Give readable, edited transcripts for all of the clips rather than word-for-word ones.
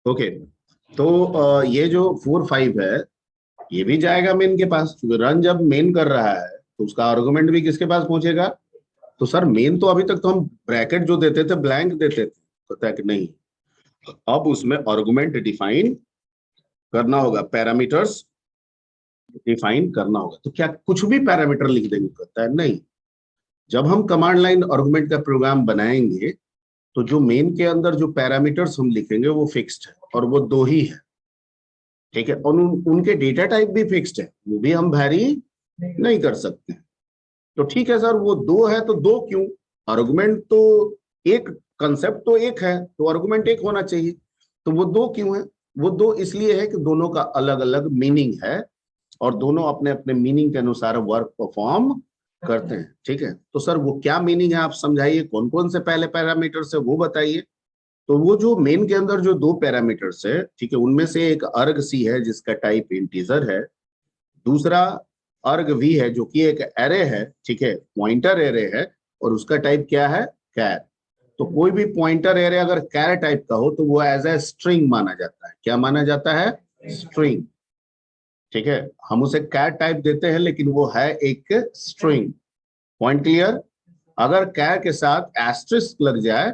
Okay. तो ये जो 4 5 है ये भी जाएगा मेन के पास, क्योंकि रन जब मेन कर रहा है तो उसका आर्गुमेंट भी किसके पास पहुंचेगा। तो सर मेन तो अभी तक तो हम ब्रैकेट जो देते थे ब्लैंक देते थे, पता है कि नहीं। अब उसमें आर्गुमेंट डिफाइन करना होगा, पैरामीटर्स डिफाइन करना होगा। तो क्या कुछ भी पैरामीटर लिख देंगे, कहता है नहीं। जब हम कमांड लाइन आर्गुमेंट का प्रोग्राम बनाएंगे तो जो मेन के अंदर जो पैरामीटर्स हम लिखेंगे वो फिक्स्ड है, और वो दो ही है। ठीक है, और उनके डेटा टाइप भी फिक्स्ड है, वो भी हम वैरी नहीं कर सकते। तो ठीक है सर, वो दो है तो दो क्यों, आर्गुमेंट तो एक, कंसेप्ट तो एक है तो आर्गुमेंट एक होना चाहिए। तो वो दो क्यों है, वो दो इसलिए है कि दोनों का अलग अलग मीनिंग है और दोनों अपने अपने मीनिंग के अनुसार वर्क परफॉर्म करते हैं। ठीक है, तो सर वो क्या मीनिंग है आप समझाइए, कौन कौन से पहले पैरामीटर्स है वो बताइए। तो वो जो मेन के अंदर जो दो पैरामीटर्स है, ठीक है, उनमें से एक अर्ग सी है जिसका टाइप इंटीजर है, दूसरा अर्ग वी है जो कि एक एरे है, ठीक है, पॉइंटर एरे है, और उसका टाइप क्या है, कैर। तो कोई भी पॉइंटर एरे अगर कैर टाइप का हो तो वो एज ए स्ट्रिंग माना जाता है। क्या माना जाता है, स्ट्रिंग। ठीक है, हम उसे कैर टाइप देते हैं लेकिन वो है एक स्ट्रिंग। Point clear. अगर कैर के साथ एस्ट्रिस्क लग जाए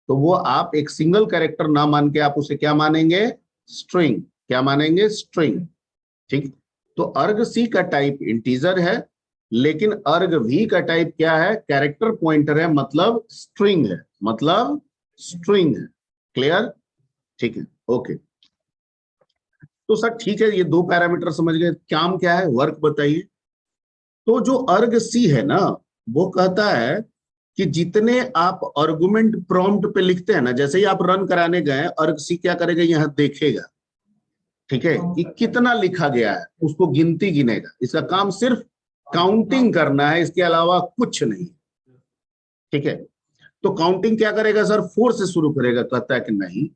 तो वो आप एक सिंगल कैरेक्टर ना मान के आप उसे क्या मानेंगे, स्ट्रिंग। क्या मानेंगे, स्ट्रिंग। ठीक। तो अर्ग सी का टाइप इंटीजर है, लेकिन अर्ग वी का टाइप क्या है, कैरेक्टर पॉइंटर है, मतलब स्ट्रिंग है, मतलब स्ट्रिंग है। क्लियर। ठीक है, ओके। तो सर ठीक है, ये दो पैरामीटर समझ गए, काम क्या है, वर्क बताइए। तो जो अर्ग सी है ना, वो कहता है कि जितने आप आर्गुमेंट प्रॉम्प्ट पे लिखते हैं ना, जैसे ही आप रन कराने गए, अर्ग सी क्या करेगा, यहां देखेगा, ठीक है, कि कितना लिखा गया है, उसको गिनती गिनेगा। इसका काम सिर्फ काउंटिंग करना है, इसके अलावा कुछ नहीं। ठीक है, तो काउंटिंग क्या करेगा सर, 4 से शुरू करेगा। कहता है कि नहीं,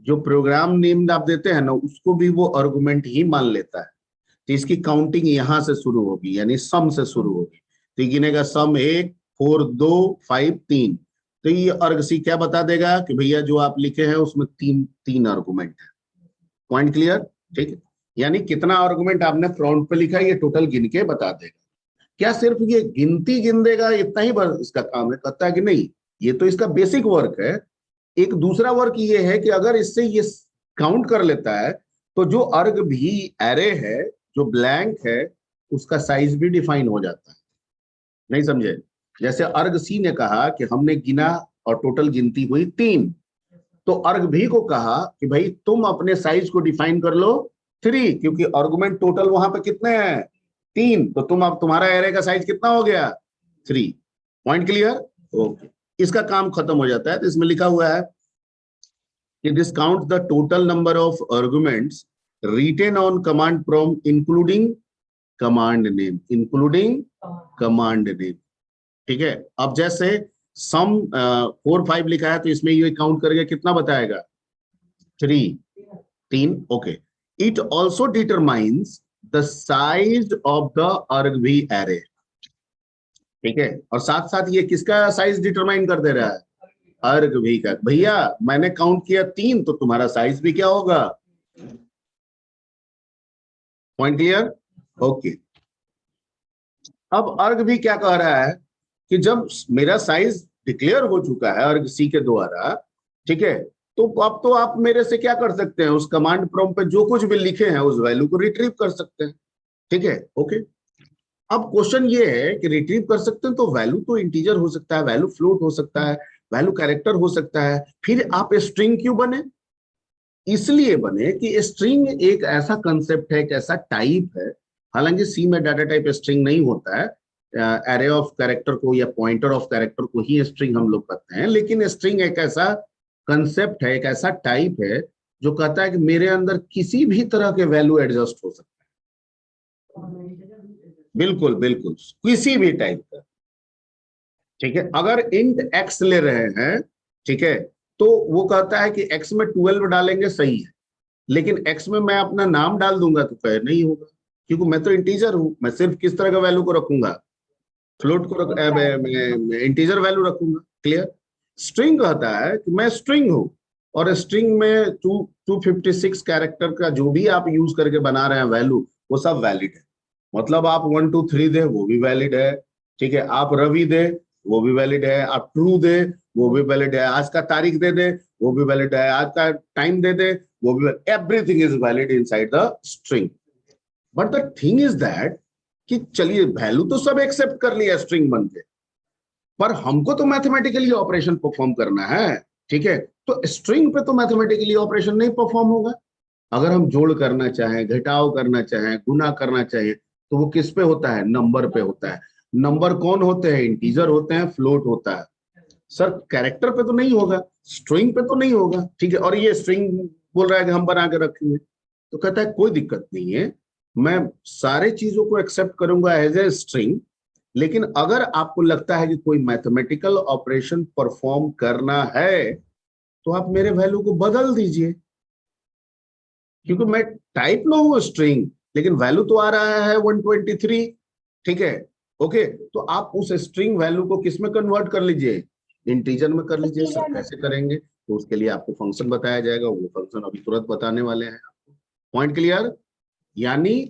जो प्रोग्राम नेम आप देते हैं ना उसको भी वो आर्गुमेंट ही मान लेता है। तो इसकी काउंटिंग यहां से शुरू होगी, यानी सम से शुरू होगी। तो ये गिनेगा सम 1 4 2 5 3। तो ये अर्ग सी क्या बता देगा कि भैया जो आप लिखे हैं उसमें तीन तीन आर्गुमेंट है। Point clear. ठीक है, यानी कितना आर्गुमेंट आपने प्रॉम्प्ट पे लिखा है ये टोटल गिन के बता देगा। क्या सिर्फ ये गिनती गिन देगा, इतना ही बस इसका काम है, कहता है कि नहीं, ये तो इसका बेसिक वर्क है। एक दूसरा वर्क ये है कि अगर इससे ये काउंट कर लेता है तो जो अर्ग भी एरे है, जो ब्लैंक है, उसका साइज भी डिफाइन हो जाता है। नहीं समझे। जैसे अर्ग सी ने कहा कि हमने गिना और टोटल गिनती हुई 3, तो अर्ग भी को कहा कि भाई तुम अपने साइज को डिफाइन कर लो 3, क्योंकि आर्गुमेंट टोटल वहां पे कितने हैं, 3। तो तुम अब तुम्हारा एरे का साइज कितना हो गया, 3। Point clear. ओके, इसका काम खत्म हो जाता है। तो इसमें लिखा हुआ है कि discount the total number of arguments written on command prompt including command name, including command name. ठीक है, अब जैसे सम 4 5 लिखा है तो इसमें ये काउंट करके कितना बताएगा, 3, 3। Okay, it also determines the size of the argv array. ठीक है, और साथ साथ ये किसका साइज डिटरमाइन कर दे रहा है, argv का। भैया मैंने काउंट किया 3 तो तुम्हारा साइज भी क्या होगा। Point clear. ओके, अब अर्ग भी क्या कह रहा है कि जब मेरा साइज डिक्लेयर हो चुका है अर्ग सी के द्वारा, ठीक है, तो अब तो आप मेरे से क्या कर सकते हैं, उस कमांड प्रॉम्प्ट पे जो कुछ भी लिखे हैं उस वैल्यू को रिट्रीव कर सकते हैं। ठीक है, ओके। अब क्वेश्चन ये है कि रिट्रीव कर सकते हैं तो वैल्यू तो इंटीजर हो सकता है, वैल्यू फ्लोट हो सकता है, वैल्यू कैरेक्टर हो सकता है, फिर आप स्ट्रिंग क्यों बने। इसलिए बने कि स्ट्रिंग एक ऐसा कंसेप्ट है, एक ऐसा टाइप है। हालांकि सी में डाटा टाइप स्ट्रिंग नहीं होता है, एरे ऑफ कैरेक्टर को या पॉइंटर ऑफ कैरेक्टर को ही स्ट्रिंग हम लोग कहते हैं, लेकिन स्ट्रिंग एक ऐसा कंसेप्ट है, एक ऐसा टाइप है जो कहता है कि मेरे अंदर किसी भी तरह के वैल्यू एडजस्ट हो सकता है। बिल्कुल बिल्कुल, किसी भी टाइप का। ठीक है, अगर इंट एक्स ले रहे हैं, ठीक है, तो वो कहता है कि एक्स में 12 डालेंगे सही है, लेकिन एक्स में मैं अपना नाम डाल दूंगा तो कहे नहीं होगा, क्योंकि मैं तो इंटीजर हूं। मैं सिर्फ किस तरह का वैल्यू को रखूंगा, फ्लोट को इंटीजर वैल्यू रखूंगा। क्लियर। स्ट्रिंग कहता है कि मैं स्ट्रिंग हूं और स्ट्रिंग में 256 कैरेक्टर का जो भी आप यूज करके बना रहे हैं वैल्यू, वो सब वैलिड है। मतलब आप 1 2 3 दे, वो भी वैलिड है। ठीक है, आप रवि दे, वो भी वैलिड है। आप ट्रू दे, वो भी वैलिड है। आज का तारीख दे, वो भी वैलिड है। आज का टाइम दे, वो भी। Everything is valid inside the string. But the thing is that कि चलिए वैल्यू तो सब एक्सेप्ट कर लिया स्ट्रिंग बन के, पर हमको तो मैथमेटिकली ऑपरेशन परफॉर्म करना है। ठीक है, तो स्ट्रिंग पे तो मैथमेटिकली ऑपरेशन नहीं परफॉर्म होगा। अगर हम जोड़ करना चाहें, घटाव करना चाहें, गुना करना चाहें, तो वो किस पे होता है? नंबर पे होता है। नंबर कौन होते हैं? इंटीजर होते हैं, फ्लोट होता है। सर कैरेक्टर पे तो नहीं होगा, स्ट्रिंग पे तो नहीं होगा। ठीक है, और ये स्ट्रिंग बोल रहा है कि हम बना के रखेंगे। तो कहता है कोई दिक्कत नहीं है, मैं सारे चीजों को एक्सेप्ट करूंगा एज ए स्ट्रिंग। लेकिन अगर आपको लगता है कि कोई मैथमेटिकल ऑपरेशन परफॉर्म करना है, तो आप मेरे वैल्यू को बदल दीजिए। क्योंकि मैं टाइप लो हूं स्ट्रिंग, लेकिन वैल्यू तो आ रहा है 123। ठीक है, ओके, तो आप उस स्ट्रिंग वैल्यू को किस में कन्वर्ट कर लीजिए? इंटीजर में कर लीजिए। सर कैसे करेंगे? तो उसके लिए आपको फंक्शन बताया जाएगा, वो फंक्शन अभी तुरंत बताने वाले हैं आपको। Point clear? यानी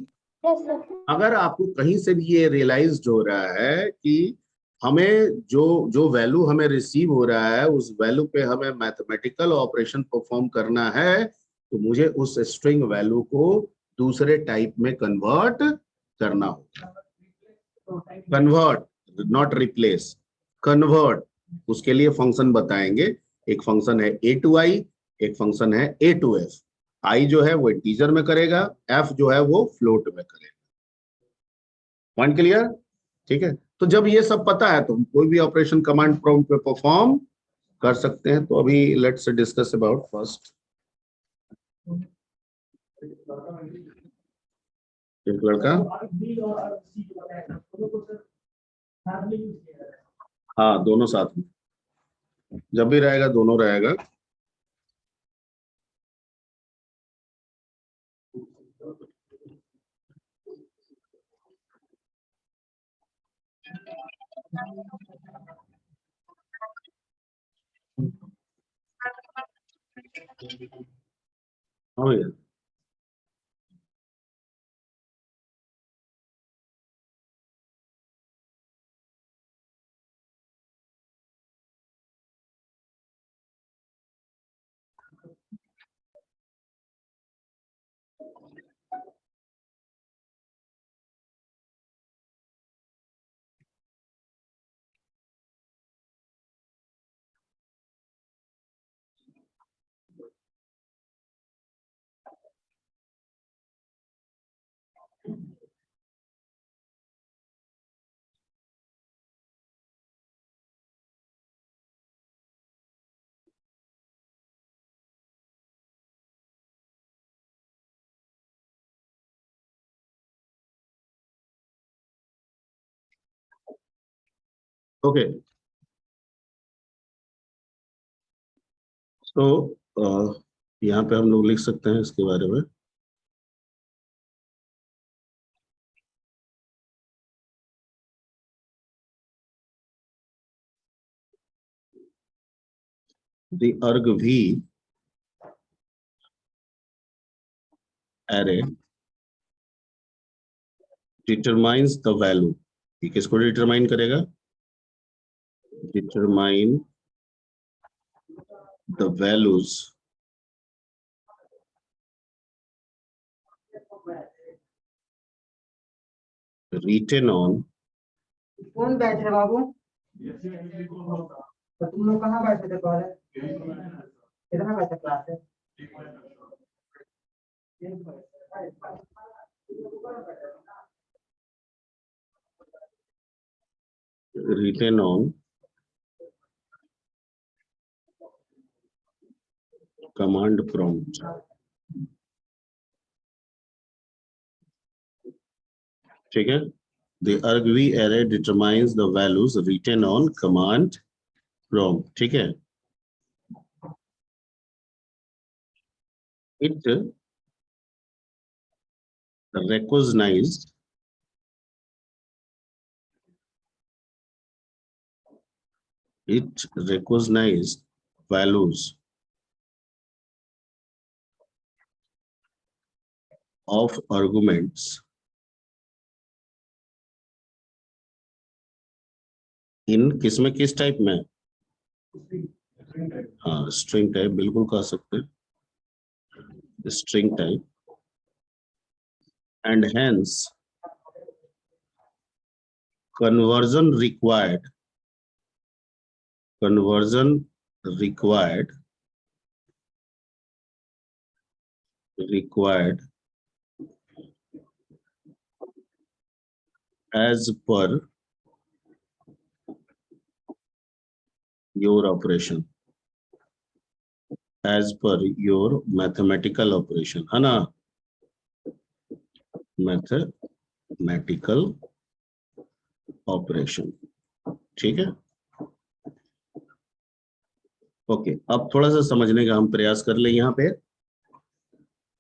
अगर आपको कहीं से भी ये रियलाइज हो रहा है कि हमें जो जो वैल्यू हमें रिसीव हो रहा है, उस वैल्यू पे हमें मैथमेटिकल ऑपरेशन परफॉर्म करना है, तो मुझे उस स्ट्रिंग वैल्यू को दूसरे टाइप में कन्वर्ट करना होगा। Convert, not replace, convert. उसके लिए फंक्शन बताएंगे। एक फंक्शन है A to I, एक फंक्शन है A to F। आई जो है वो इंटीजर में करेगा, एफ जो है वो फ्लोट में करेगा। Point clear? ठीक है, तो जब ये सब पता है तो हम कोई भी ऑपरेशन कमांड प्रॉम्प्ट पे परफॉर्म कर सकते हैं। तो अभी लेट्स डिस्कस अबाउट फर्स्ट। एक लड़का, हाँ दोनों साथ में, जब भी रहेगा दोनों रहेगा। हाँ भैया। ओके, तो यहाँ पे हम लोग लिख सकते हैं इसके बारे में। The argv array determines the value। ये किसको डिटरमाइन करेगा? determine the values written on कौन बैठ रहे बाबू? तो तुम लोग कहाँ बैठे थे पहले? कितना बैठे क्लास है? written on command prompt। ठीक है, the argv array determines the values written on command prompt। ठीक है, it recognized it recognized values of arguments in किसमें, किस टाइप में? हाँ, स्ट्रिंग टाइप बिल्कुल कह सकते हैं, string type, and hence conversion required conversion required required as per your operation, as per your mathematical operation, है ना, mathematical operation, ठीक है। ओके, अब थोड़ा सा समझने का हम प्रयास कर ले यहाँ पे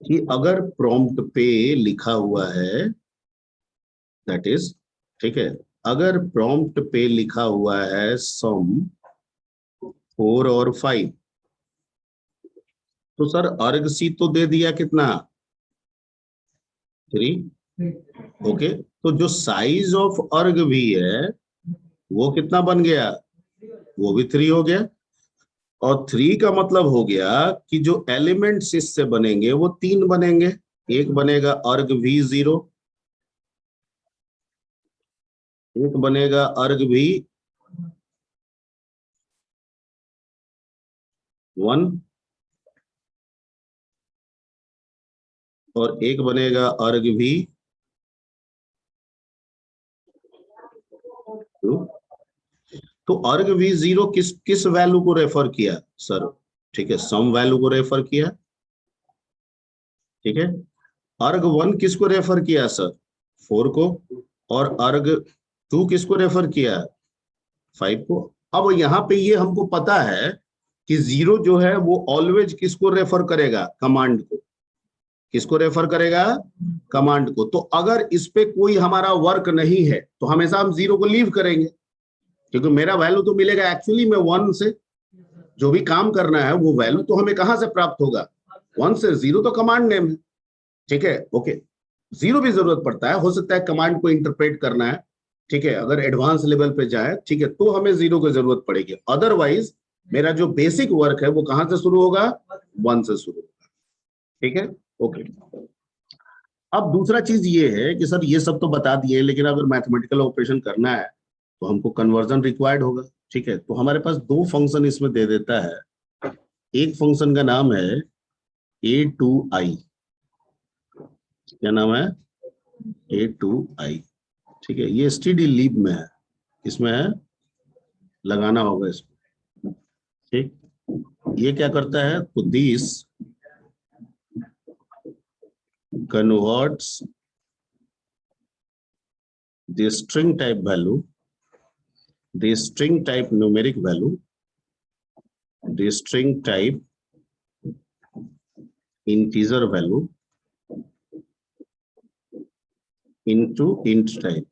कि अगर प्रॉम्प्ट पे लिखा हुआ है, दैट इज, ठीक है, अगर प्रॉम्प्ट पे लिखा हुआ है सम 4 और 5, तो सर अर्ग सी तो दे दिया कितना, 3। ओके, तो जो साइज ऑफ अर्ग भी है वो कितना बन गया, वो भी 3 हो गया। और 3 का मतलब हो गया कि जो एलिमेंट्स इससे बनेंगे वो 3 बनेंगे। एक बनेगा अर्ग भी 0, एक बनेगा अर्ग भी 1, और एक बनेगा अर्ग भी 2। तो अर्ग भी 0 किस किस वैल्यू को रेफर किया सर, ठीक है, सम वैल्यू को रेफर किया, ठीक है। अर्ग 1 किसको रेफर किया सर, 4 को, और अर्ग 2 किसको रेफर किया, 5 को। अब यहाँ पे ये हमको पता है कि 0 जो है वो ऑलवेज किसको रेफर करेगा, कमांड को। किसको रेफर करेगा, कमांड को। तो अगर इस पे कोई हमारा वर्क नहीं है तो हमेशा हम 0 को लीव करेंगे, क्योंकि मेरा वैल्यू तो मिलेगा एक्चुअली में 1 से। जो भी काम करना है वो वैल्यू तो हमें कहां से प्राप्त होगा, 1 से। 0 तो कमांड नेम है, ठीक है। ओके, 0 भी जरूरत पड़ता है, हो सकता है कमांड को इंटरप्रेट करना है, ठीक है, अगर एडवांस लेवल पे जाए, ठीक है, तो हमें 0 की जरूरत पड़ेगी। अदरवाइज मेरा जो बेसिक वर्क है वो कहां से शुरू होगा, 1 से शुरू होगा, ठीक है। ओके, अब दूसरा चीज ये है कि सर ये सब तो बता दिए, लेकिन अगर मैथमेटिकल ऑपरेशन करना है तो हमको कन्वर्जन रिक्वायर्ड होगा, ठीक है। तो हमारे पास 2 फंक्शन इसमें दे देता है। एक फंक्शन का नाम है A2I, क्या नाम है, A2I, ठीक है। ये stdlib में है, इसमें है, लगाना होगा इसको, ठीक। ये क्या करता है, तो this converts the string type value, the string type numeric value, the string type integer value into int type,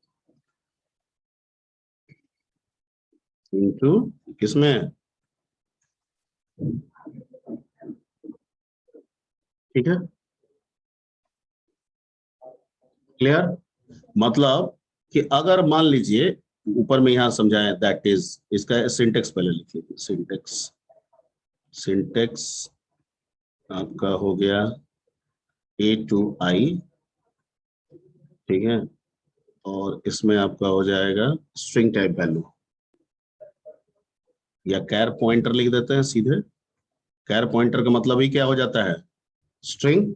into किसमें, ठीक है, क्लियर। मतलब कि अगर मान लीजिए ऊपर में यहां समझाएं, दैट इज, इसका सिंटेक्स पहले लिख लीजिए। सिंटेक्स, सिंटेक्स आपका हो गया A2I, ठीक है, और इसमें आपका हो जाएगा स्ट्रिंग टाइप वैल्यू, या कैर पॉइंटर लिख देते हैं सीधे। कैर पॉइंटर का मतलब ही क्या हो जाता है, स्ट्रिंग,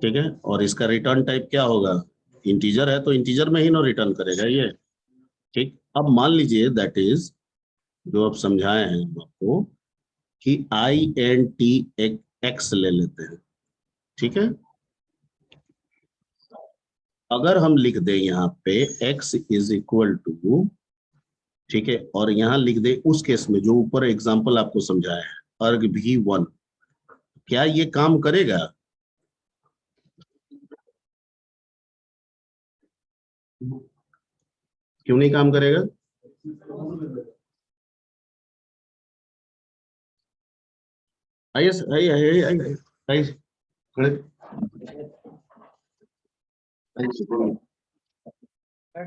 ठीक है। और इसका रिटर्न टाइप क्या होगा, इंटीजर है तो इंटीजर में ही ना रिटर्न करेगा ये, ठीक। अब मान लीजिए दैट इज, जो आप समझाए हैं आपको, कि INT एक्स ले लेते हैं, ठीक है। अगर हम लिख दें यहाँ पे x इज इक्वल टू, ठीक है, और यहाँ लिख दे उस केस में जो ऊपर एग्जांपल आपको समझाया है, अर्ग भी 1, क्या ये काम करेगा, क्यों नहीं काम करेगा, आइए आइए आइए आइए आइए, खड़े। बैठ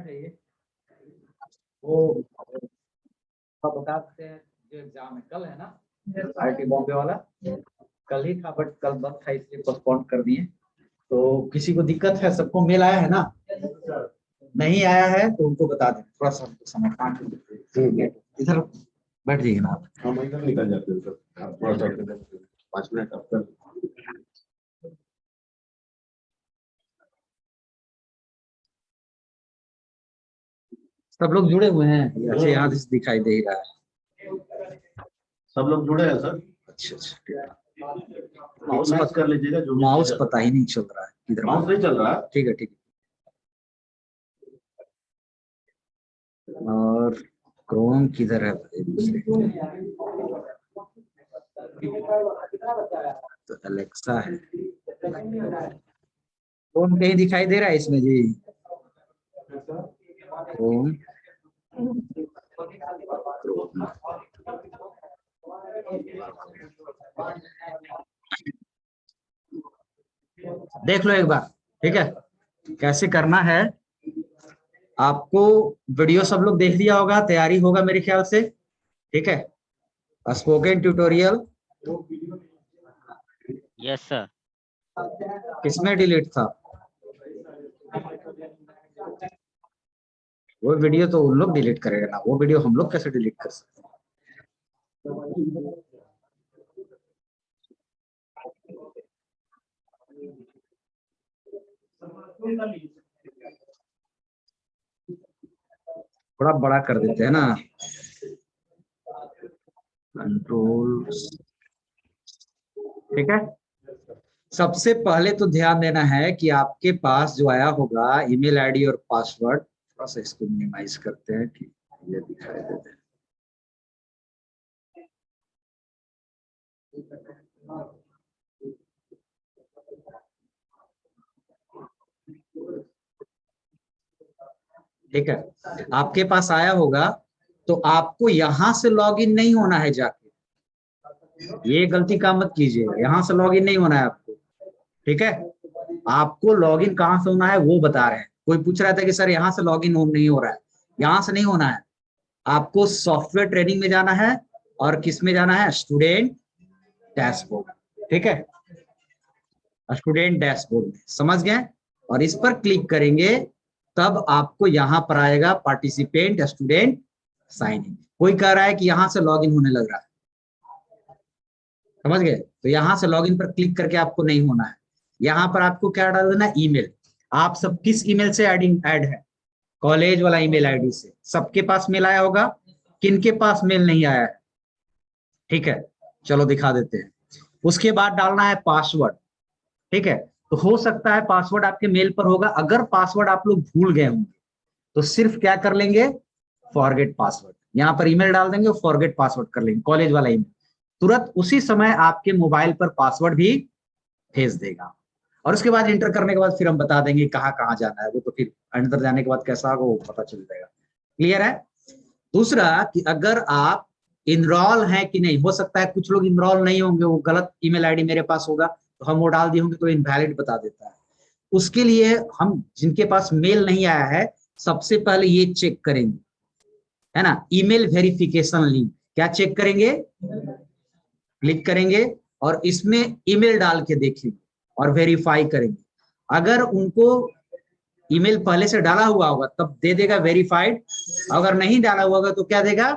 जाइए। वो आप बता सकते हैं जो एग्जाम है कल है ना, आईटी बॉम्बे वाला कल ही था, बट कल बंद था इसलिए पोस्टपोन कर दिए। तो किसी को दिक्कत है? सबको मेल आया है ना? नहीं आया है तो उनको बता दें, थोड़ा सा समाधान इधर बैठ जाइए ना आप। हम इधर निकल जाते हैं सर, आप थोड़ा सा 5 मिनट आपका। सब लोग जुड़े हुए हैं? अच्छा, यहाँ से दिखाई दे रहा है। सब लोग जुड़े हैं सर। अच्छा अच्छा, माउस मत कर लीजिएगा, जो माउस पता ही नहीं चल रहा है किधर। माउस नहीं चल रहा है। ठीक है ठीक है। और क्रोम किधर है? तो अलेक्सा है, क्रोम कहीं दिखाई दे रहा है इसमें जी? क्रोम देख लो एक बार, ठीक है? कैसे करना है आपको, वीडियो सब लोग देख लिया होगा, तैयारी होगा मेरे ख्याल से, ठीक है? Spoken tutorial yes sir. किसमें डिलीट था? वो वीडियो तो उन लोग डिलीट करेगा ना, वो वीडियो हम लोग कैसे डिलीट कर सकते हैं? थोड़ा बड़ा कर देते हैं ना, कंट्रोल, ठीक है? सबसे पहले तो ध्यान देना है कि आपके पास जो आया होगा ईमेल आईडी और पासवर्ड, थोड़ा सा इसको मिनिमाइज करते हैं कि ये दिखाई देते हैं। ठीक है, आपके पास आया होगा तो आपको यहां से लॉगिन नहीं होना है जाके, ये गलती काम मत कीजिएगा, यहां से लॉगिन नहीं होना है आपको, ठीक है? आपको लॉगिन कहां से होना है वो बता रहे हैं। कोई पूछ रहा था कि सर यहाँ से लॉगिन नहीं हो रहा है, यहाँ से नहीं होना है, आपको सॉफ्टवेयर ट्रेनिंग में जाना है और किस में जाना है? स्टूडेंट डैशबोर्ड, ठीक है? स्टूडेंट डैशबोर्ड में, समझ गए? और इस पर क्लिक करेंगे तब आपको यहाँ पर आएगा पार्टिसिपेंट स्टूडेंट साइन इन। कोई कह रहा है कि यहाँ से लॉगिन होने लग रहा है, समझ गए? तो यहाँ से लॉगिन पर क्लिक करके आपको नहीं होना है, यहाँ पर आपको क्या डाल देना? ईमेल। आप सब किस ईमेल से ऐड है? कॉलेज वाला ईमेल आईडी से। सबके पास मेल आया होगा, किनके पास मेल नहीं आया है? ठीक है, चलो दिखा देते हैं। उसके बाद डालना है पासवर्ड, ठीक है? तो हो सकता है पासवर्ड आपके मेल पर होगा, अगर पासवर्ड आप लोग भूल गए होंगे तो सिर्फ क्या कर लेंगे? फॉरगेट पासवर्ड, यहाँ पर ईमेल डाल देंगे और फॉरगेट पासवर्ड कर लेंगे, कॉलेज वाला ईमेल। तुरंत उसी समय आपके मोबाइल पर पासवर्ड भी भेज देगा, और उसके बाद इंटर करने के बाद फिर हम बता देंगे कहाँ कहाँ जाना है, वो तो फिर अंदर जाने के बाद कैसा होगा वो पता चल जाएगा। क्लियर है? दूसरा कि अगर आप इनरोल हैं कि नहीं, हो सकता है कुछ लोग इनरोल नहीं होंगे, वो गलत ईमेल आईडी मेरे पास होगा तो हम वो डाल दिए होंगे तो इनवैलिड बता देता है। उसके लिए हम जिनके पास मेल नहीं आया है सबसे पहले ये चेक करेंगे, है ना, ईमेल वेरिफिकेशन लिंक। क्या चेक करेंगे? क्लिक करेंगे और इसमें ईमेल डाल के देखेंगे और वेरीफाई करेंगे। अगर उनको ईमेल पहले से डाला हुआ होगा तब दे देगा वेरीफाइड, अगर नहीं डाला हुआ होगा तो क्या देगा?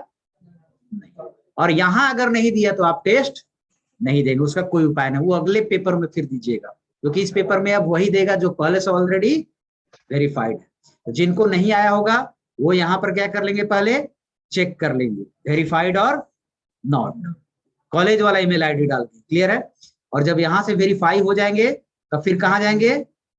नहीं। और यहां अगर नहीं दिया तो आप टेस्ट नहीं देंगे, उसका कोई उपाय नहीं, वो अगले पेपर में फिर दीजिएगा, क्योंकि इस पेपर में अब वही देगा जो पहले से ऑलरेडी वेरीफाइड है। तो जिनको नहीं आया होगा वो यहाँ पर क्या कर लेंगे? पहले चेक कर लेंगे वेरीफाइड और नॉट, कॉलेज वाला ईमेल आईडी डाल के। क्लियर है? और जब यहाँ से वेरीफाई हो जाएंगे तब फिर कहाँ जाएंगे?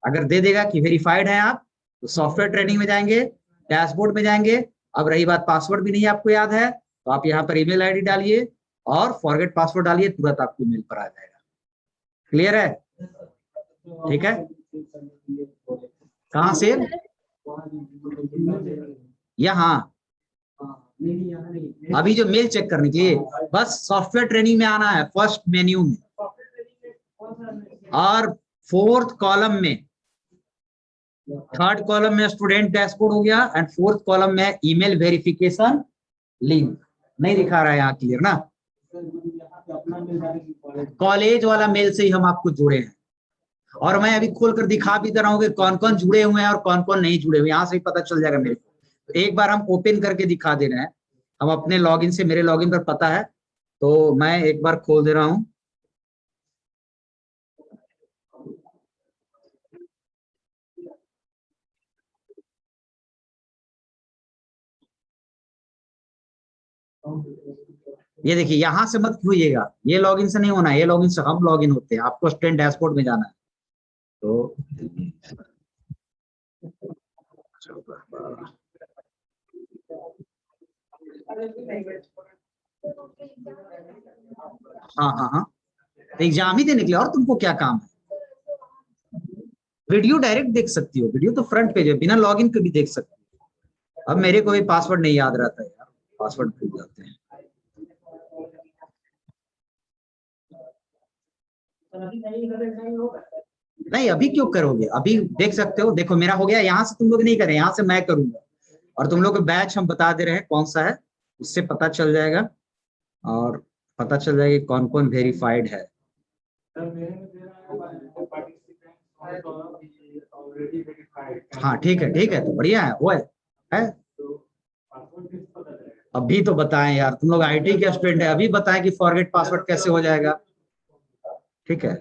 अगर दे देगा कि वेरीफाइड है आप तो सॉफ्टवेयर ट्रेनिंग में जाएंगे, डैशबोर्ड में जाएंगे। अब रही बात पासवर्ड भी नहीं आपको याद है तो आप यहाँ पर ईमेल आईडी डालिए और फॉरगेट पासवर्ड डालिए, तुरंत आपको मेल पर आ जाएगा। क्लियर है? ठीक है? कहाँ से? यहाँ अभी जो मेल चेक करने के लिए बस सॉफ्टवेयर ट्रेनिंग में आना है, फर्स्ट मेन्यू में और फोर्थ कॉलम में थर्ड कॉलम में स्टूडेंट डैशबोर्ड हो गया एंड फोर्थ कॉलम में ईमेल वेरिफिकेशन लिंक। नहीं दिखा रहा है यहाँ, क्लियर ना? कॉलेज वाला मेल से ही हम आपको जुड़े हैं, और मैं अभी खोल कर दिखा भी दे रहा हूँ कि कौन कौन जुड़े हुए हैं और कौन कौन नहीं जुड़े हुए, यहाँ से ही पता चल जाएगा मेरे को। तो एक बार हम ओपन करके दिखा दे रहे हैं, हम अपने लॉगिन से, मेरे लॉगिन पर पता है, तो मैं एक बार खोल दे रहा हूँ। ये देखिए, यहां से मत छूइएगा, ये लॉगिन से नहीं होना है, ये लॉगिन से हम लॉगिन होते हैं, आपको स्टूडेंट डैशबोर्ड में जाना है। तो हाँ हाँ हाँ, एग्जाम ही देने के लिए, और तुमको क्या काम है? वीडियो डायरेक्ट देख सकती हो, वीडियो तो फ्रंट पेज है, बिना लॉगिन के भी देख सकती हो। अब मेरे को भी पासवर्ड नहीं याद रहता है यार, पासवर्ड भूल जाते हैं। नहीं, अभी क्यों करोगे, अभी देख सकते हो, देखो मेरा हो गया, यहाँ से तुम लोग नहीं करें, यहाँ से मैं करूंगा, और तुम लोग को बैच हम बता दे रहे हैं कौन सा है, उससे पता चल जाएगा, और पता चल जाएगा कि कौन कौन वेरीफाइड है। हाँ ठीक है, तो बढ़िया है, वो है? अभी तो बताएं यार, तुम लोग आईटी के स्टूडेंट है, अभी बताएं कि फॉरगेट पासवर्ड कैसे हो जाएगा। ठीक है,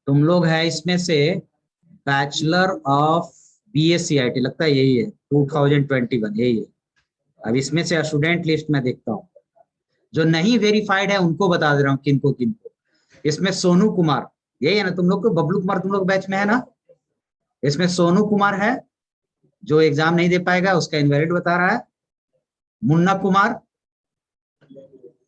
तुम लोग है इसमें से बैचलर ऑफ BSc IT, लगता है यही है, 2021 यही है। अब इसमें से स्टूडेंट लिस्ट में देखता हूँ, जो नहीं वेरीफाइड है उनको बता दे रहा हूँ किनको किनको। इसमें सोनू कुमार, यही है ना तुम लोग को? बबलू कुमार तुम लोग बैच में है ना? इसमें सोनू कुमार है, जो एग्जाम नहीं दे पाएगा, उसका इनवैलिड बता रहा है। मुन्ना कुमार,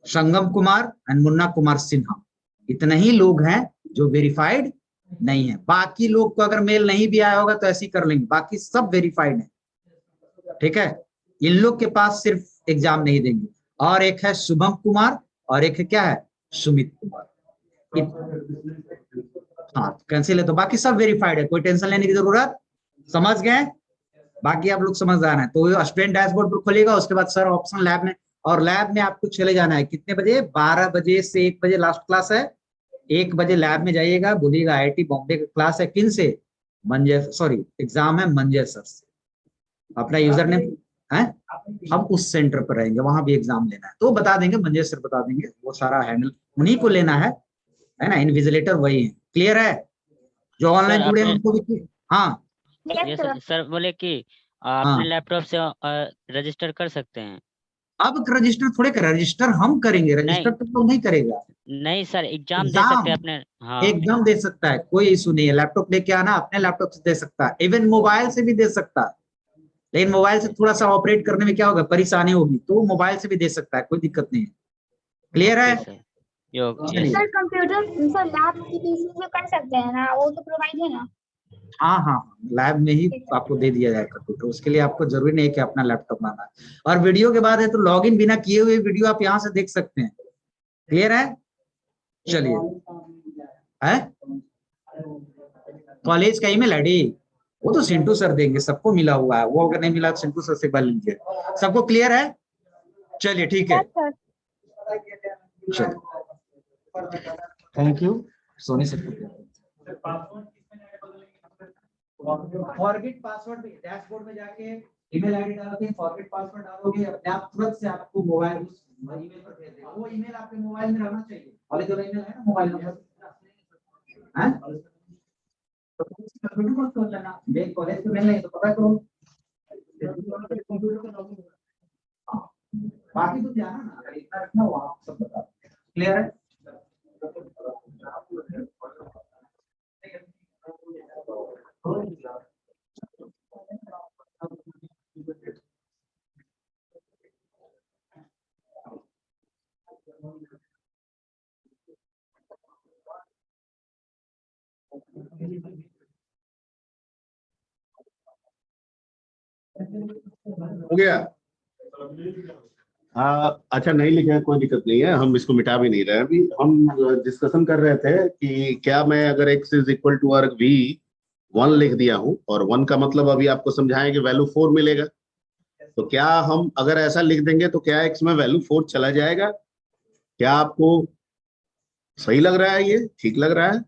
संगम कुमार एंड मुन्ना कुमार सिन्हा, इतने ही लोग हैं जो वेरीफाइड नहीं है। बाकी लोग को अगर मेल नहीं भी आया होगा तो ऐसे ही कर लेंगे, बाकी सब वेरीफाइड है। ठीक है, इन लोग के पास सिर्फ एग्जाम नहीं देंगे। और एक है शुभम कुमार, और एक है क्या है, सुमित कुमार। हाँ कैंसिल है, तो बाकी सब वेरीफाइड है, कोई टेंशन लेने की जरूरत, समझ गए? बाकी आप लोग समझदार हैं। तो स्टूडेंट डैशबोर्ड पर खोलिएगा, उसके बाद सर ऑप्शन लैब में, और लैब में आपको चले जाना है कितने बजे? 12 बजे से 1 बजे लास्ट क्लास है। 1 बजे लैब में जाइएगा, बोलिएगा IIT बॉम्बे का क्लास है, किन से? मंजय, सॉरी एग्जाम है मंजय सर से। अपना यूजर नेम है, हम उस सेंटर पर रहेंगे, वहां भी एग्जाम लेना है तो बता देंगे, मंजय सर बता देंगे, वो सारा हैंडल उन्हीं को लेना है ना, इन्विजिलेटर वही है। क्लियर है? जो सर ऑनलाइन जुड़े हैं आपने उनको भी। हाँ ये सर बोले कि अपने हाँ, लैपटॉप से रजिस्टर कर सकते हैं। अब रजिस्टर थोड़े कर, रजिस्टर हम करेंगे, रजिस्टर नहीं तो लोग नहीं करेगा। नहीं सर, एग्जाम दे सकते एग्जाम हैं अपने। हाँ एकदम दे सकता है, कोई इशू नहीं है, लैपटॉप लेके आना, अपने लैपटॉप से दे सकता है, इवन मोबाइल से भी दे सकता है। लेकिन मोबाइल से थोड़ा सा ऑपरेट करने में क्या होगा, परेशानी होगी, तो मोबाइल से भी दे सकता है, कोई दिक्कत नहीं है। क्लियर है? Okay sir. यो यस चलिए, sir sir. Computer sir lab की पीसी में कर सकते हैं ना, वो तो प्रोवाइड है ना? हाँ हाँ, लैब में ही आपको दे दिया जाएगा कंप्यूटर, उसके लिए आपको जरूरी नहीं है कि अपना लैपटॉप लाना है। और वीडियो के बाद है तो लॉगिन बिना किए हुए वीडियो आप यहाँ से देख सकते हैं। क्लियर है? चलिए, है कॉलेज का ईमेल आईडी, वो तो सिंटू सर देंगे, सबको मिला हुआ है वो, अगर नहीं मिला तो सिंटू सर से बात लीजिए। सबको क्लियर है? चलिए ठीक है, यस सर। चलिए, thank you. Soni sir forget password में डैशबोर्ड में जाके ईमेल आईडी डाल के फॉरगेट पासवर्ड डालोगे, अपने आप तुरंत से आपको मोबाइल उस ईमेल पर भेज देगा। वो ईमेल आपके मोबाइल में रहना चाहिए, कॉलेज वाला ईमेल है ना, मोबाइल नंबर है, तो कंप्यूटर मत खोल लेना, देख कॉलेज में नहीं है तो पता करो। हाँ, बाकी तो ध्यान है ना, अगर इतना रखना हो आप सब बता। क्लियर है? हो गया? अच्छा नहीं लिखे हैं, कोई दिक्कत नहीं है, हम इसको मिटा भी नहीं रहे हैं। अभी हम डिस्कशन कर रहे थे कि क्या मैं अगर x is equal to arg v 1 लिख दिया हूं, और 1 का मतलब अभी आपको समझाएं कि वैल्यू 4 मिलेगा, तो क्या हम अगर ऐसा लिख देंगे तो क्या x में वैल्यू 4 चला जाएगा? क्या आपको सही लग रहा है, ये ठीक लग रहा है?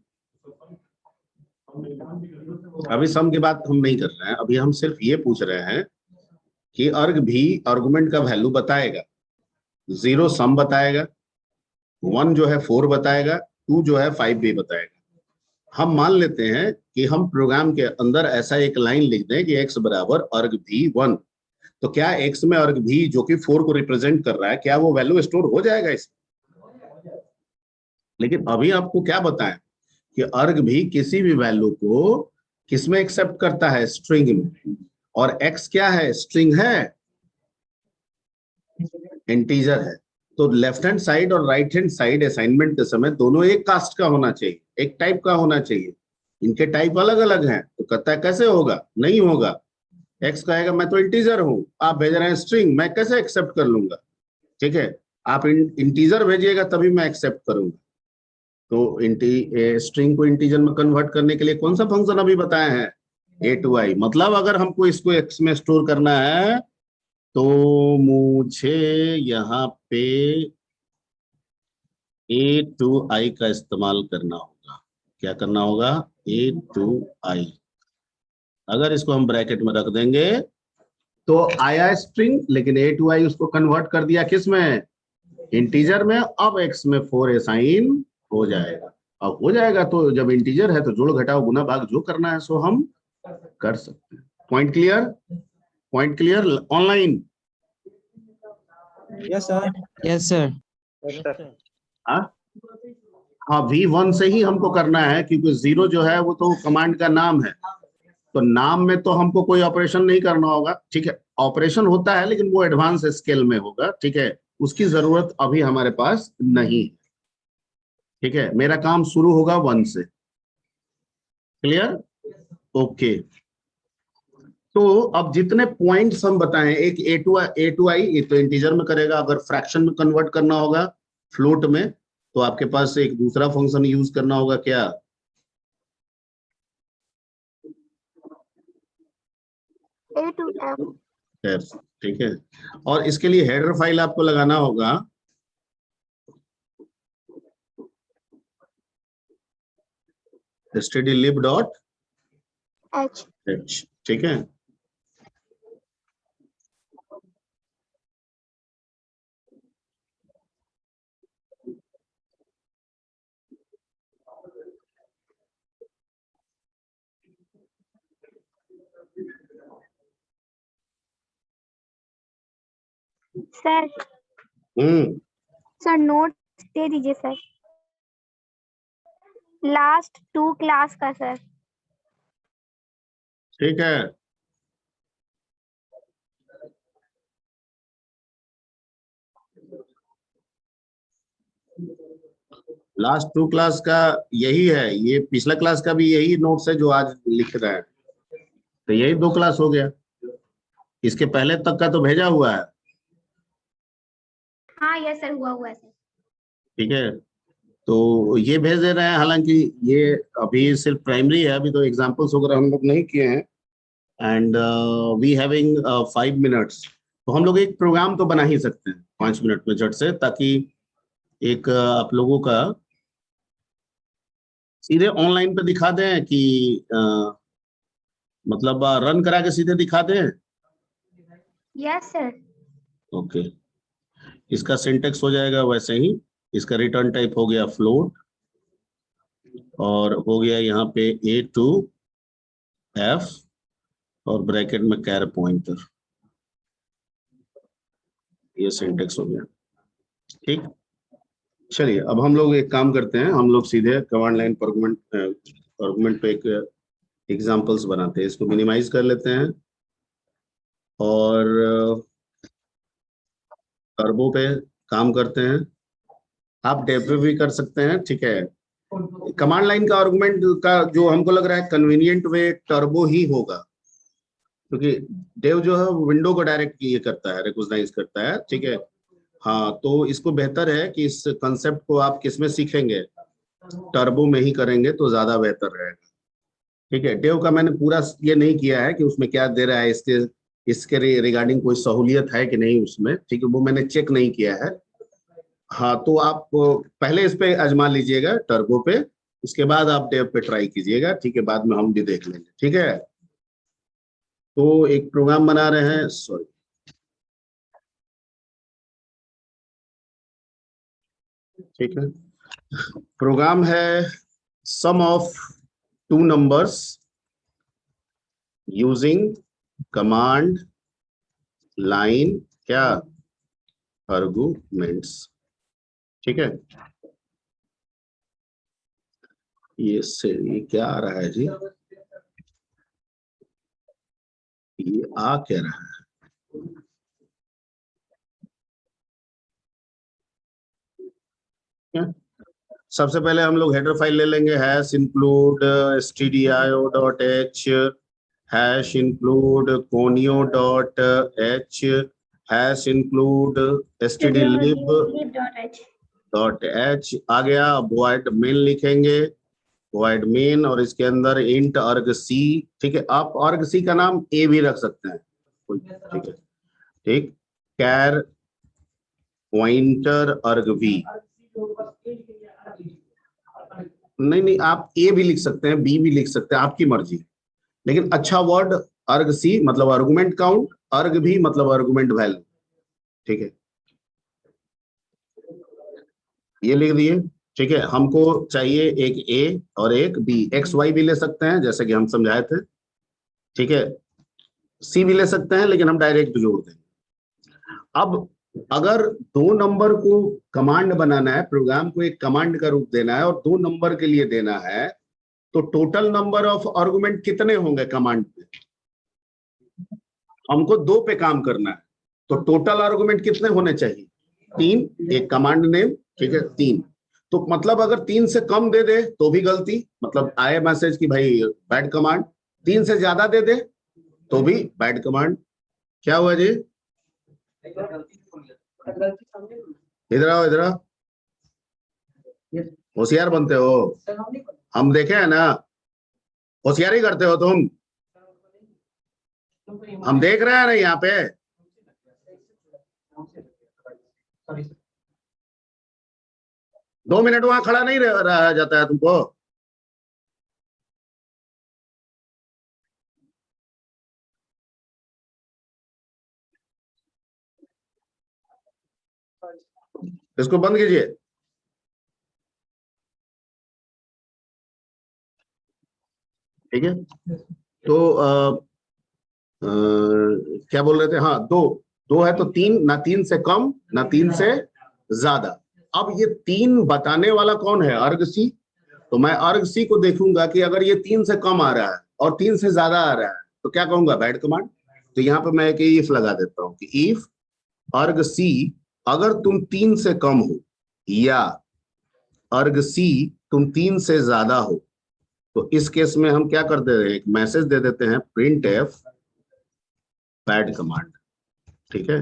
अभी सम की बात हम नहीं कर रहे हैं, अभी हम सिर्फ ये पूछ रहे हैं कि अर्ग भी आर्गुमेंट का वैल्यू बताएगा। 0 सम बताएगा, 1 जो है 4 बताएगा, 2 जो है 5 भी बताएगा। हम मान लेते हैं कि हम प्रोग्राम के अंदर ऐसा एक लाइन लिख दें कि x बराबर अर्ग भी 1, तो क्या x में अर्ग भी जो कि 4 को रिप्रेजेंट कर रहा है, क्या वो वैल्यू स्टोर हो जाएगा इसमें? लेकिन अभी आपको क्या बताएं कि अर्ग भी किसी भी वैल्यू को किसमें एक्सेप्ट करता है? स्ट्रिंग में। और x क्या है? स्ट्रिंग है, इंटीजर है। तो लेफ्ट हैंड साइड और राइट हैंड साइड असाइनमेंट के समय दोनों एक कास्ट का होना चाहिए, एक टाइप का होना चाहिए। इनके टाइप अलग अलग हैं, तो कहता है कैसे होगा? नहीं होगा। x कहेगा मैं तो इंटीजर हूं, आप भेज रहे हैं स्ट्रिंग, मैं कैसे एक्सेप्ट कर लूंगा? ठीक है, आप इंटीजर भेजिएगा तभी मैं एक्सेप्ट करूंगा। तो स्ट्रिंग को इंटीजर में कन्वर्ट करने के लिए कौन सा फंक्शन अभी बताए हैं? a to i। मतलब अगर हमको इसको x में स्टोर करना है तो मुझे यहाँ पे a to i का इस्तेमाल करना होगा। क्या करना होगा? a to i। अगर इसको हम ब्रैकेट में रख देंगे तो आया स्ट्रिंग, लेकिन a to i उसको कन्वर्ट कर दिया किस में? इंटीजर में। अब x में 4 असाइन हो जाएगा। अब हो जाएगा तो जब इंटीजर है तो जोड़ घटाओ गुना भाग जो करना है सो हम कर सकते हैं। Point clear? Point clear? Online? Yes sir. Yes sir. हाँ, v1 से ही हमको करना है, क्योंकि 0 जो है वो तो कमांड का नाम है, तो नाम में तो हमको कोई ऑपरेशन नहीं करना होगा। ठीक है, ऑपरेशन होता है लेकिन वो एडवांस स्केल में होगा। ठीक है, उसकी जरूरत अभी हमारे पास नहीं। ठीक है, मेरा काम शुरू होगा 1 से। क्लियर? ओके। तो अब जितने पॉइंट्स हम बताएं, एक a to i, ये तो इंटीजर में करेगा। अगर फ्रैक्शन में कन्वर्ट करना होगा फ्लोट में, तो आपके पास एक दूसरा फंक्शन यूज करना होगा। क्या? A to F। ठीक है, और इसके लिए हेडर फाइल आपको लगाना होगा stdlib.h। ठीक है, सर सर नोट दे दीजिए सर, लास्ट 2 क्लास का सर। ठीक है। लास्ट 2 क्लास का यही है, ये पिछला क्लास का भी यही नोट्स है जो आज लिख रहा है, तो यही 2 क्लास हो गया। इसके पहले तक का तो भेजा हुआ है। हाँ यस सर, हुआ है सर। ठीक है, तो ये भेज दे रहे हैं। हालांकि ये अभी सिर्फ प्राइमरी है, अभी तो एग्जांपल्स वगैरह हम लोग नहीं किए हैं। एंड वी हैविंग 5 मिनट्स, तो हम लोग एक प्रोग्राम तो बना ही सकते हैं 5 मिनट में झट से, ताकि एक आप लोगों का सीधे ऑनलाइन पे दिखा दें कि मतलब रन करा के सीधे दिखा दें। Yes sir. ओके, इसका सिंटेक्स हो जाएगा वैसे ही। इसका रिटर्न टाइप हो गया फ्लोट, और हो गया यहाँ पे a to f और ब्रैकेट में कैर पॉइंटर। ये सिंटेक्स हो गया। ठीक, चलिए अब हम लोग एक काम करते हैं, हम लोग सीधे कमांड लाइन पर आर्गुमेंट पे एक एग्जांपल्स बनाते हैं। इसको मिनिमाइज कर लेते हैं और टर्बो पे काम करते हैं। आप डेव पे भी कर सकते हैं। ठीक है, कमांड लाइन का आर्गुमेंट का जो हमको लग रहा है कन्वीनियंट वे टर्बो ही होगा। क्योंकि डेव जो है विंडो को डायरेक्ट ये करता है, रिकॉग्नाइज करता है, ठीक है। हाँ, तो इसको बेहतर है कि इस कंसेप्ट को आप किसमें सीखेंगे, टर्बो में ही करेंगे तो ज्यादा बेहतर रहेगा, ठीक है। डेव का मैंने पूरा ये नहीं किया है कि उसमें क्या दे रहा है, इसके इसके रिगार्डिंग कोई सहूलियत है कि नहीं उसमें, ठीक है, वो मैंने चेक नहीं किया है। हाँ, तो आप पहले इस पे आजमा लीजिएगा टर्बो पे, उसके बाद आप डेव पे ट्राई कीजिएगा, ठीक है, बाद में हम भी देख लेंगे, ठीक है। तो एक प्रोग्राम बना रहे हैं, सॉरी, ठीक है। प्रोग्राम है sum of two numbers using command line क्या आर्गुमेंट्स, ठीक है। ये क्या आ रहा है जी, ये आ क्या रहा है, क्या? सबसे पहले हम लोग हेडर फाइल ले लेंगे, hash include stdio.h, hash include conio.h, hash include stdlib.h आ गया। void main लिखेंगे, void main, और इसके अंदर int argc, ठीक है। आप argc का नाम a भी रख सकते हैं, ठीक है, ठीक। char pointer argv, नहीं, आप ए भी लिख सकते हैं, बी भी लिख सकते हैं, आपकी मर्जी, लेकिन अच्छा वर्ड अर्ग सी मतलब आर्गुमेंट काउंट, अर्ग भी मतलब आर्गुमेंट वैल्यू, ठीक है, ये लिख दिए, ठीक है। हमको चाहिए एक ए और एक बी, एक्स वाई भी ले सकते हैं जैसे कि हम समझाए थे, ठीक है, सी भी ले सकते हैं, लेकिन हम डायरेक्ट जोड़ देंगे। अब अगर दो नंबर को कमांड बनाना है, प्रोग्राम को एक कमांड का रूप देना है और दो नंबर के लिए देना है, तो टोटल नंबर ऑफ आर्गुमेंट कितने होंगे कमांड पे, हमको दो पे काम करना है, तो टोटल आर्गुमेंट कितने होने चाहिए, 3, एक कमांड नेम, ठीक है, 3। तो मतलब अगर 3 से कम दे दे तो भी गलती, मतलब आए मैसेज कि भाई बैड कमांड, 3 से ज्यादा दे दे तो भी बैड कमांड। क्या हुआ जी, इधर आओ, इधर आओ, होशियार बनते हो, हम देखे है ना, होशियारी करते हो तुम, हम देख रहे हैं ना यहाँ पे। 2 मिनट वहां खड़ा नहीं रहा जाता है तुमको, इसको बंद कीजिए, ठीक है। तो क्या बोल रहे थे, हाँ, दो, दो है तो 3, ना 3 से कम ना 3 से ज्यादा। अब ये 3 बताने वाला कौन है, अर्ग सी, तो मैं अर्ग सी को देखूंगा कि अगर ये 3 से कम आ रहा है और 3 से ज्यादा आ रहा है तो क्या कहूंगा, बैड कमांड। तो यहाँ पे मैं एक इफ लगा देता हूँ कि इफ अर्ग सी अगर तुम 3 से कम हो या अर्ग सी तुम 3 से ज्यादा हो, तो इस केस में हम क्या करते हैं, एक मैसेज दे देते हैं प्रिंट एफ बैड कमांड, ठीक है,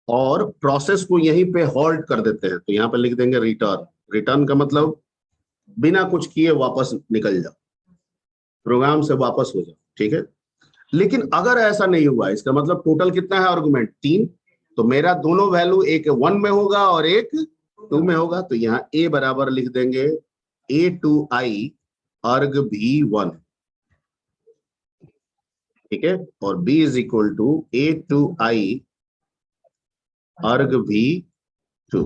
और प्रोसेस को यहीं पे हॉल्ट कर देते हैं। तो यहाँ पे लिख देंगे रिटर्न, रिटर्न का मतलब बिना कुछ किए वापस निकल जाओ, प्रोग्राम से वापस हो जाओ, ठीक है। लेकिन अगर ऐसा नहीं हुआ, इसका मतलब टोटल कितना है आर्गुमेंट, 3, तो मेरा दोनों वैल्यू एक 1 में होगा और एक 2 में होगा, तो यहाँ ए बराबर लिख देंगे a2i अर्ग v1, ठीक है, और b is equal to a2i अर्ग v2,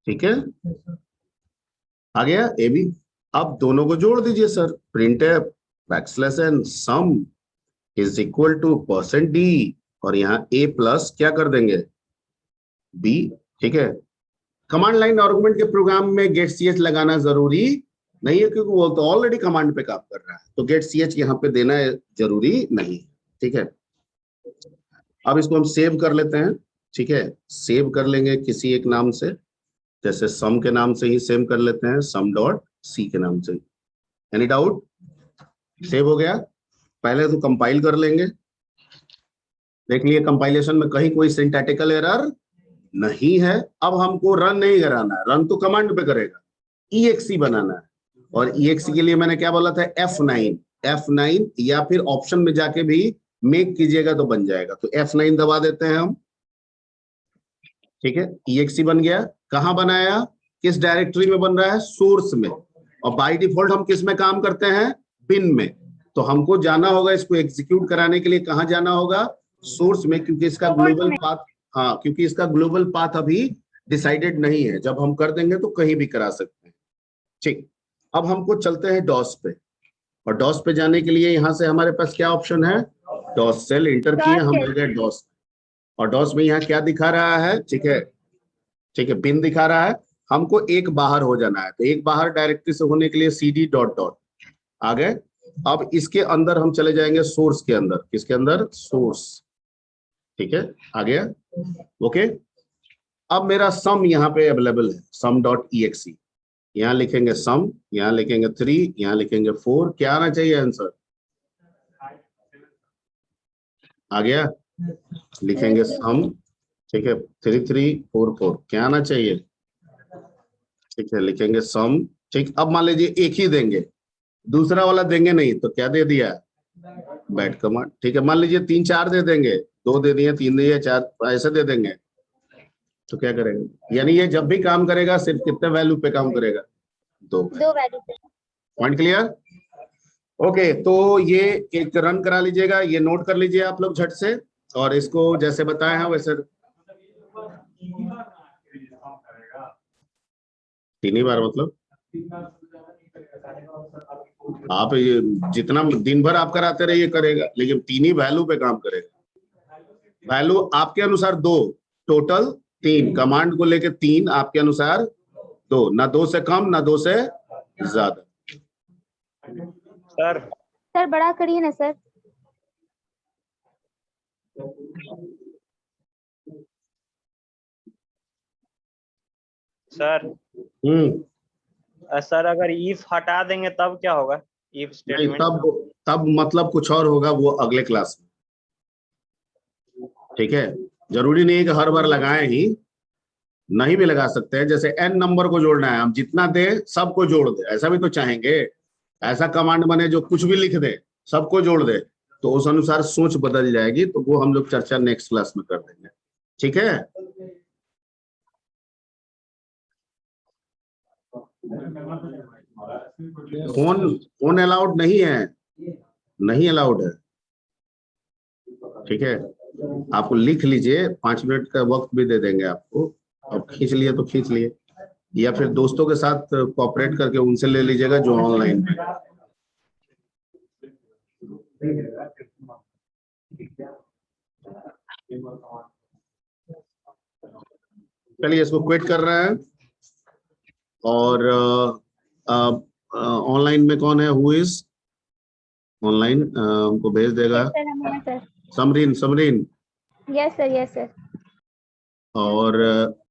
ठीक है, आ गया ए बी। अब दोनों को जोड़ दीजिए sir, print backslash N sum is equal to %d, और यहाँ a प्लस क्या कर देंगे b, ठीक है। कमांड लाइन आर्गुमेंट के प्रोग्राम में गेट ch लगाना जरूरी नहीं है, क्योंकि वो तो ऑलरेडी कमांड पे काम कर रहा है, तो गेट ch यहाँ पे देना जरूरी नहीं, ठीक है। अब इसको हम सेव कर लेते हैं, ठीक है, सेव कर लेंगे किसी एक नाम से, जैसे सम के नाम से ही सेव कर लेते हैं, sum.c के नाम से। एनी डाउट, सेव हो गया, पहले तो कंपाइल कर लेंगे, देख लिए कंपाइलेशन में कहीं कोई सिंटैटिकल एरर नहीं है। अब हमको रन नहीं कराना है, रन तो कमांड पे करेगा, EXE बनाना है। और EXE के लिए मैंने क्या बोला था, F9 या फिर ऑप्शन में जाके भी मेक कीजिएगा तो बन जाएगा। तो F9 दबा देते हैं हम, ठीक है। EXE बन गया। कहाँ बनाया, किस डायरेक्टरी में बन रहा है, सोर्स में। और बाय डिफॉल्ट हम किस में काम करते हैं, बिन में। तो हमको जाना होगा इसको एग्जीक्यूट कराने के लिए, कहाँ जाना होगा, सोर्स में, क्योंकि इसका ग्लोबल पाथ, हाँ क्योंकि इसका ग्लोबल पाथ अभी डिसाइडेड नहीं है, जब हम कर देंगे तो कहीं भी करा सकते हैं। ठीक, अब हमको चलते हैं डॉस पे। और डॉस पे जाने के लिए यहाँ से हमारे पास क्या ऑप्शन है, डॉस सेल इंटर किए, हम ले गए डॉस। और डॉस में यहाँ क्या दिखा रहा है, ठीक है, ठीक है, बिन दिखा रहा है। हमको एक बाहर हो जाना है, तो एक बाहर डायरेक्टरी से होने के लिए CD डॉट डॉट आ गए। अब इसके अंदर हम चले जाएंगे सोर्स के अंदर, किसके अंदर, सोर्स, ठीक है, आ गया, ओके। अब मेरा सम यहाँ पे अवेलेबल है, सम डॉट EXE। यहाँ लिखेंगे सम, यहाँ लिखेंगे 3, यहाँ लिखेंगे 4। क्या आना चाहिए आंसर, आ गया, लिखेंगे सम, ठीक है, 3 3 4 4, क्या आना चाहिए, ठीक है, लिखेंगे सम। ठीक, अब मान लीजिए एक ही देंगे, दूसरा वाला देंगे नहीं, तो क्या दे दिया, बैट कमांड, ठीक है। मान लीजिए 3 4 दे देंगे, 2 दे दिए, 3 दिए, 4 ऐसे दे देंगे, तो क्या करेगा, यानी ये जब भी काम करेगा सिर्फ कितने वैल्यू पे काम करेगा, 2। दो वैल्यू पे। Point clear, okay. तो ये एक रन करा लीजिएगा, ये नोट कर लीजिए आप लोग झट से, और इसको जैसे बताए हैं वैसे 3 ही बार, मतलब आप ये जितना दिन भर आप कराते रहिए करेगा, लेकिन 3 ही वैल्यू पे काम करेगा। वैल्यू आपके अनुसार 2, टोटल 3, कमांड को लेके 3, आपके अनुसार 2, ना 2 से कम ना 2 से ज्यादा। सर बड़ा करिए ना सर। सर सर अगर इफ हटा देंगे तब क्या होगा, इफ नहीं, स्टेटमेंट? तब मतलब कुछ और होगा, वो अगले क्लास में, ठीक है। जरूरी नहीं है कि हर बार लगाएं ही, नहीं भी लगा सकते हैं। जैसे n नंबर को जोड़ना है, हम जितना दे सबको जोड़ दे, ऐसा भी तो चाहेंगे। ऐसा कमांड बने जो कुछ भी लिख दे सबको जोड़ दे, तो उस अनुसार सोच बदल जाएगी। तो वो हम लोग चर्चा नेक्स्ट क्लास में कर देंगे, ठीक है। फोन अलाउड नहीं है, नहीं अलाउड है, ठीक है। आपको लिख लीजिए, 5 मिनट का वक्त भी दे देंगे आपको। अब खींच लिए तो खींच लिए, या फिर दोस्तों के साथ कोऑपरेट करके उनसे ले लीजिएगा जो ऑनलाइन। चलिए इसको क्विट कर रहे हैं। और ऑनलाइन में कौन है, हु इज ऑनलाइन, हमको भेज देगा सर हम हैं sir. Samreen. Yes sir, yes sir. और